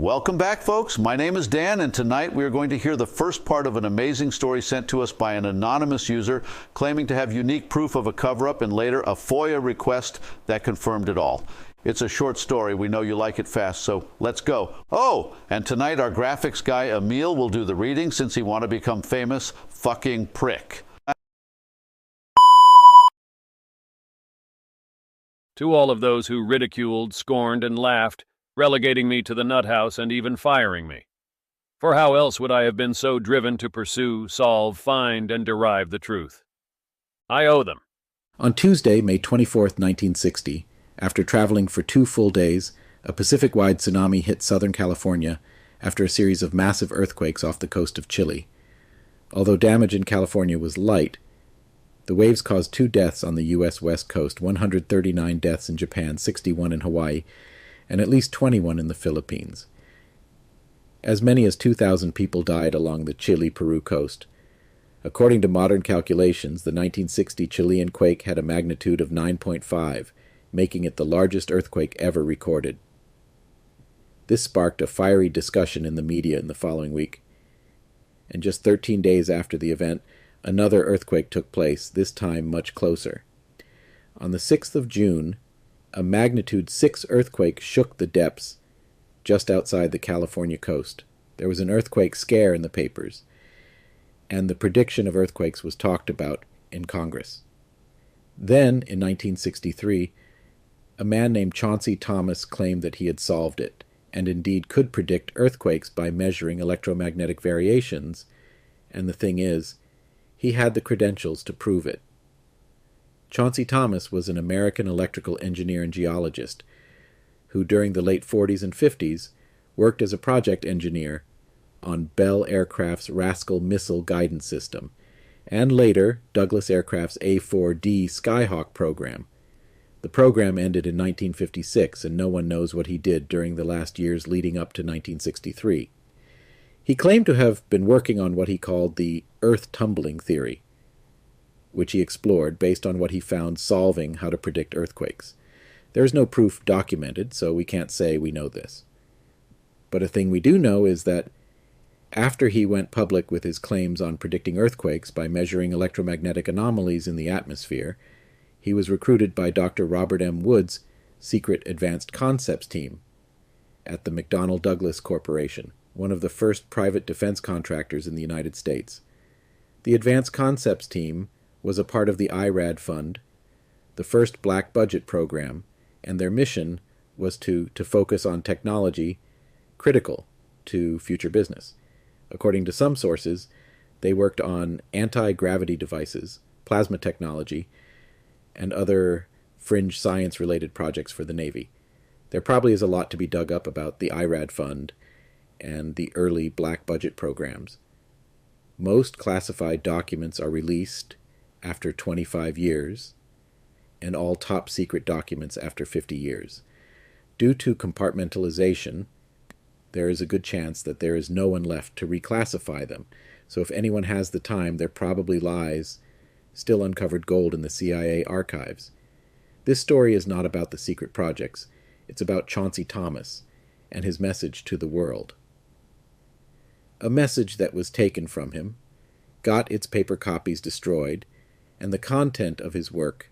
Welcome back, folks. My name is Dan, and tonight we are going to hear the first part of an amazing story sent to us by an anonymous user claiming to have unique proof of a cover-up and later a FOIA request that confirmed it all. It's a short story. We know you like it fast, so let's go. Oh, and tonight our graphics guy, Emil, will do the reading since he want to become famous fucking prick. To all of those who ridiculed, scorned, and laughed, relegating me to the nut house and even firing me. For how else would I have been so driven to pursue, solve, find, and derive the truth? I owe them. On Tuesday, May 24, 1960, after traveling for 2 full days, a Pacific-wide tsunami hit Southern California after a series of massive earthquakes off the coast of Chile. Although damage in California was light, the waves caused 2 deaths on the U.S. West Coast, 139 deaths in Japan, 61 in Hawaii, and at least 21 in the Philippines. As many as 2,000 people died along the Chile-Peru coast. According to modern calculations, the 1960 Chilean quake had a magnitude of 9.5, making it the largest earthquake ever recorded. This sparked a fiery discussion in the media in the following week. And just 13 days after the event, another earthquake took place, this time much closer. On the 6th of June, a magnitude 6 earthquake shook the depths just outside the California coast. There was an earthquake scare in the papers, and the prediction of earthquakes was talked about in Congress. Then, in 1963, a man named Chauncey Thomas claimed that he had solved it, and indeed could predict earthquakes by measuring electromagnetic variations, and the thing is, he had the credentials to prove it. Chauncey Thomas was an American electrical engineer and geologist who during the late 40s and 50s worked as a project engineer on Bell Aircraft's Rascal missile guidance system, and later Douglas Aircraft's A-4D Skyhawk program. The program ended in 1956, and no one knows what he did during the last years leading up to 1963. He claimed to have been working on what he called the Earth tumbling theory, which he explored based on what he found solving how to predict earthquakes. There is no proof documented, so we can't say we know this. But a thing we do know is that after he went public with his claims on predicting earthquakes by measuring electromagnetic anomalies in the atmosphere, he was recruited by Dr. Robert M. Wood's secret Advanced Concepts team at the McDonnell Douglas Corporation, one of the first private defense contractors in the United States. The Advanced Concepts team was a part of the IRAD Fund, the first black budget program, and their mission was to focus on technology critical to future business. According to some sources, they worked on anti-gravity devices, plasma technology, and other fringe science-related projects for the Navy. There probably is a lot to be dug up about the IRAD Fund and the early black budget programs. Most classified documents are released after 25 years, and all top-secret documents after 50 years. Due to compartmentalization, there is a good chance that there is no one left to reclassify them. So if anyone has the time, there probably lies still uncovered gold in the CIA archives. This story is not about the secret projects. It's about Chauncey Thomas and his message to the world. A message that was taken from him, got its paper copies destroyed, and the content of his work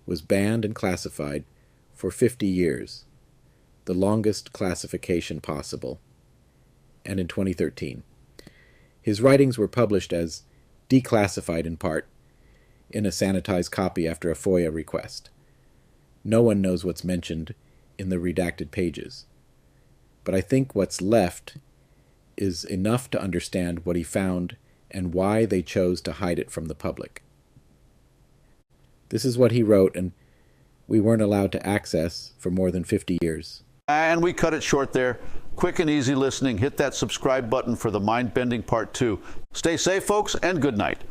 was banned and classified for 50 years, the longest classification possible, and in 2013. His writings were published as declassified in part in a sanitized copy after a FOIA request. No one knows what's mentioned in the redacted pages, but I think what's left is enough to understand what he found and why they chose to hide it from the public. This is what he wrote, and we weren't allowed to access for more than 50 years. And we cut it short there. Quick and easy listening. Hit that subscribe button for the mind-bending part 2. Stay safe, folks, and good night.